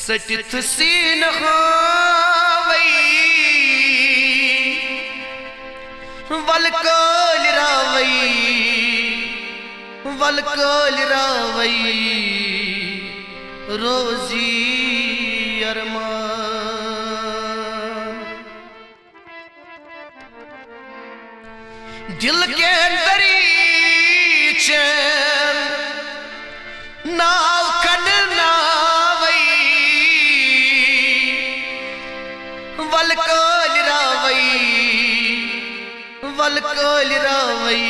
सटिथ scene हावई वलकोल रावई रोजी अरमान दिल के दरीचे नाव कन नावई वलकोल रावई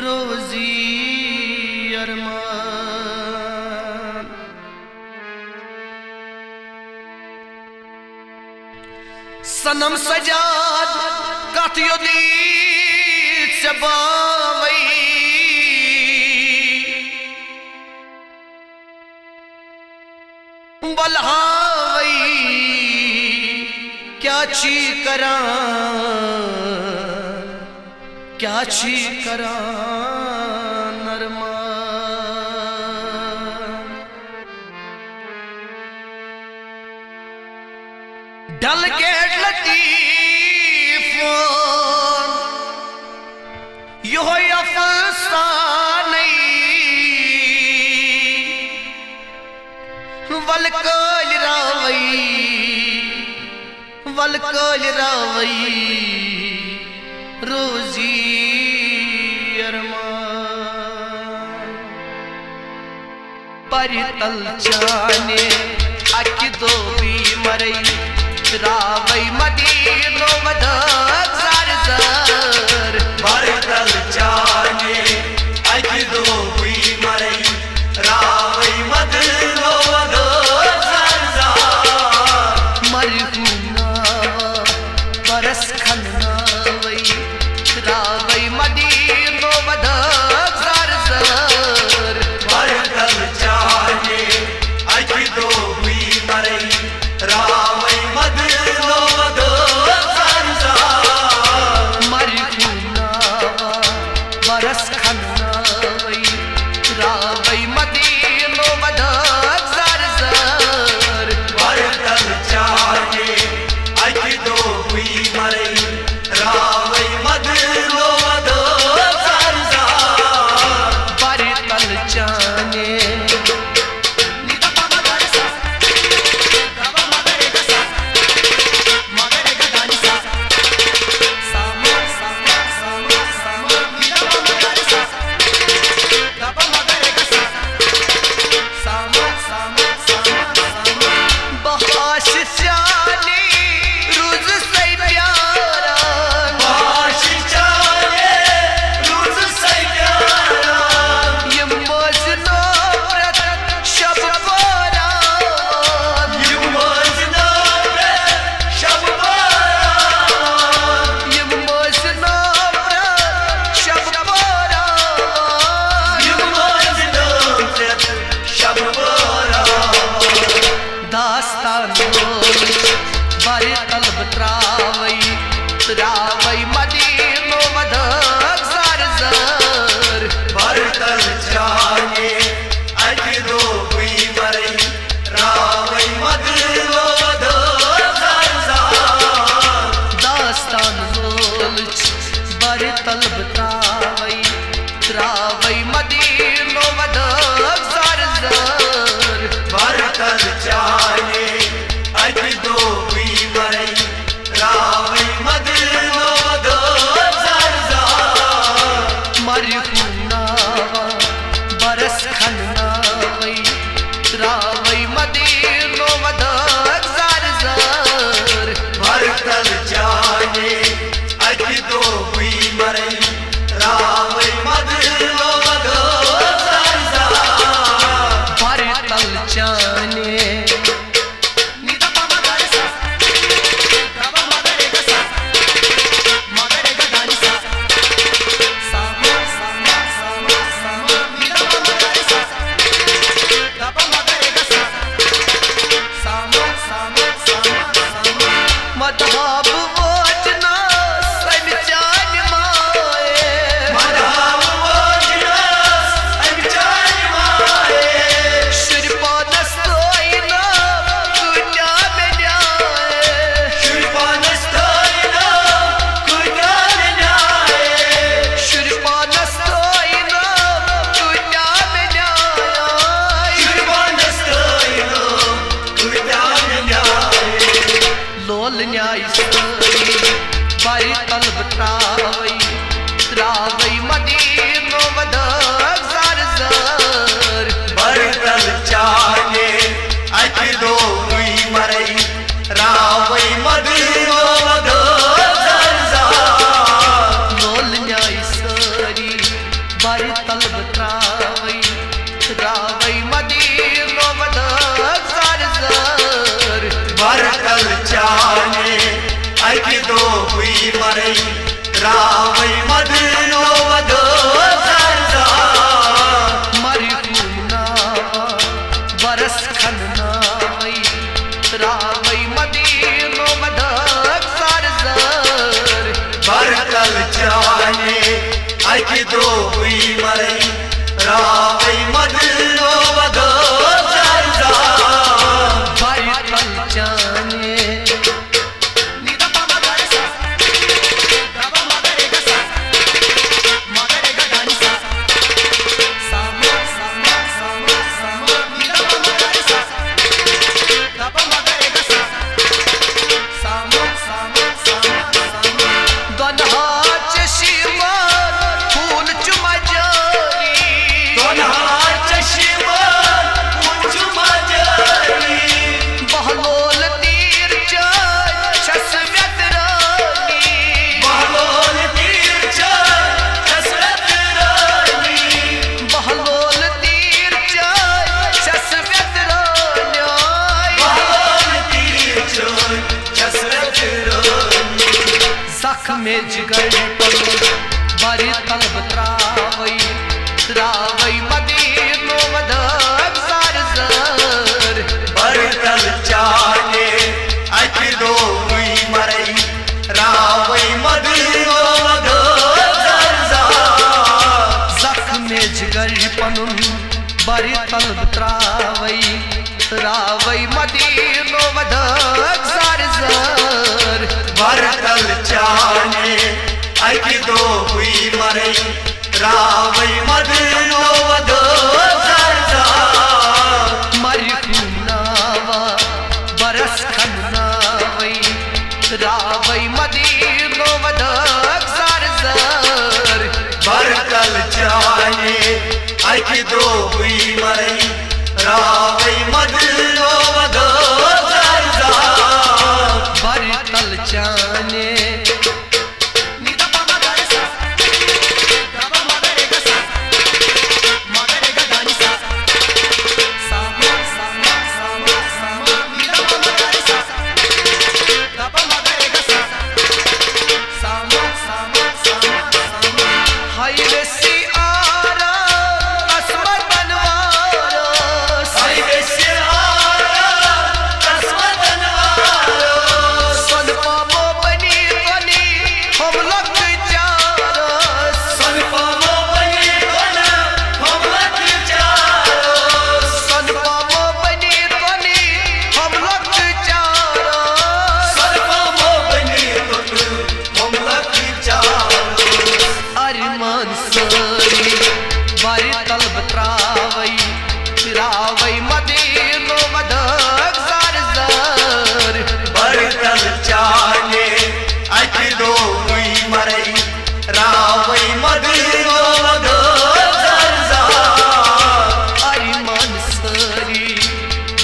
रोजी अरमान सनम सजाद कथ युदीत सबावई बलहावई क्या ची करा नरमान डल गेट लतीफों यो अफसाने वलकोल रावई रोजी अरमान परितल जाने अकिदो भी मरई रावई मदीनो मदद ज़र परितल जाने अकिदो भी मरई रावई मदीनो मदद मरहुना बरस खन्नावई रावई मदीनो मदद ज़र परितल जाने अकिदो भी मरई रावई मदीनो मदद मरहुना बरस खन्नावई रावई मदीनो मदद ज़र परितल जाने अकिदो भी मरई रावई मदीनो मदद परितल जाने रावई मदीनो मदद ज़र परितल जाने अकिदो भी मरई रावई मदीनो मदद दास्तान लोलच परितल बतावई रावई मदीनो मदद ज़र परितल जाने अकिदो भी मरई रावई मदीनो मदद मरहुना बरस खन्नावई रावई मदीनो मदद ज़र परितल जाने अकिदो भी मरई रावई मदीनो मदद परितल जाने मधाब वोजना सन जान मां न्यायसरी बारी तलब त्रावई त्रावई मदीनो वदक जार जार बरतल चाने अच दो हुई मरई रावई मदीनो वदक जार जार नोल न्यायसरी बारी तलब त्रावई त्रावई मदीनो वदक जार जार बरतल चाने अच दो हुई मरई रावई मदीनो वदक जार जार मरहूम नावा बरस खननावई रावई मदीनो वदक जार जार बरतल चाने अच दो हुई मरई रावई मदीनो वदक जार जार बारी तल जाने में जिगर पलो बारी तलब त्रावई त्रावई मदीनो वदक जार जार बरतल चाने अच दो हुई मरई रावई मदीनो वदक जार जार जख्म में जिगर पलो बारी तलब त्रावई त्रावई मदीनो वदक जार जार बरतल चाने अच दो हुई मरई रावई मदीनो वदक जार जार मरहूम नावा बरस खननावई रावई मदीनो वदक जार जार बरतल चाने अच दो हुई मरई रावई मदीनो वदक जार जार बरतल जाने बारी तलब त्रावई रावई मदीनो वदक जार जार बरतल चाने अच दो हुई मरई रावई मदीनो वदक जार जार अरिमान सरी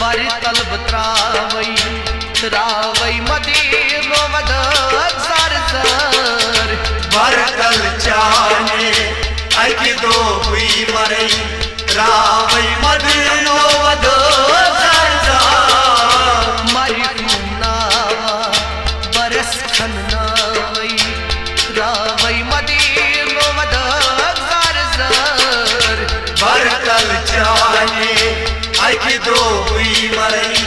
बारी तलब त्रावई रावई मदीनो वदक जार जार बरतल चाने अच दो हुई मरई रावई मदीनो वदक जार जार मरहूम नावा बरस खननावई रावई मदीनो वदक जार जार बरतल चाने अच दो हुई मरई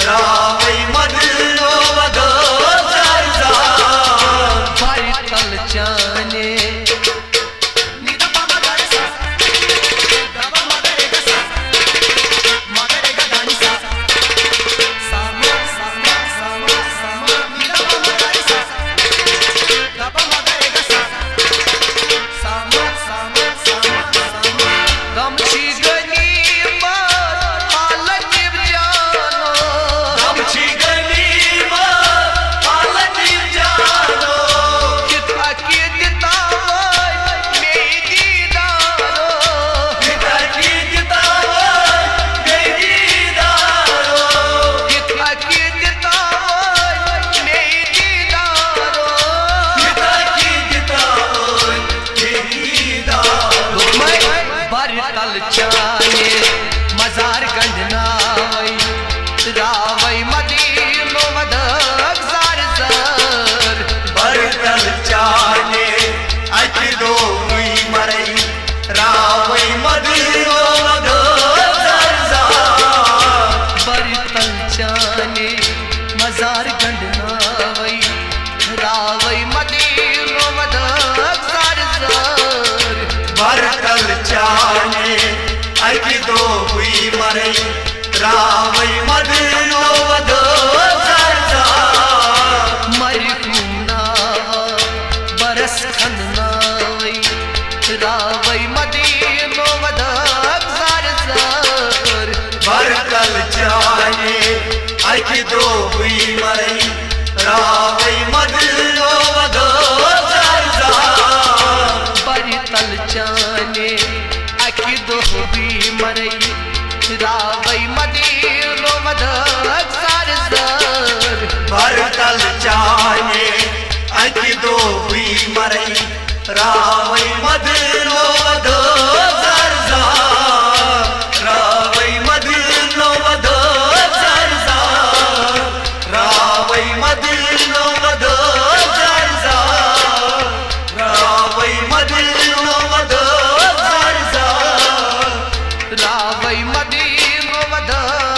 रावई मदीनो वदक जार जार बारी तल जाने गमछी गनीमत हालत तल चाने मजार गंडनावई रावई मदीनो वदक जार जार बरतल चाने अच दो हुई मरई रावई मदीनो वदक जार जार बरतल चाने मजार गंडनावई रावई मदीनो वदक जार जार बरतल चाने अच दो हुई मरई रावई मदीनो वदक जार जार मरकुना बरस खन्नावई रावई मदीनो वदक जार जार बरतल चाने अच दो हुई मरई रावई मदीनो वदक जार जार बरतल चाने अकिदो भी मरई रावई मदीनो वदक जार जार बरतल चाने अच दो हुई मरई रावई मदीनो वदक जार जार रावई मदीनो वदक जार जार रावई मदीनो वदक जार जार रावई मदीनो वदक जार जार रावई मदीनो वदक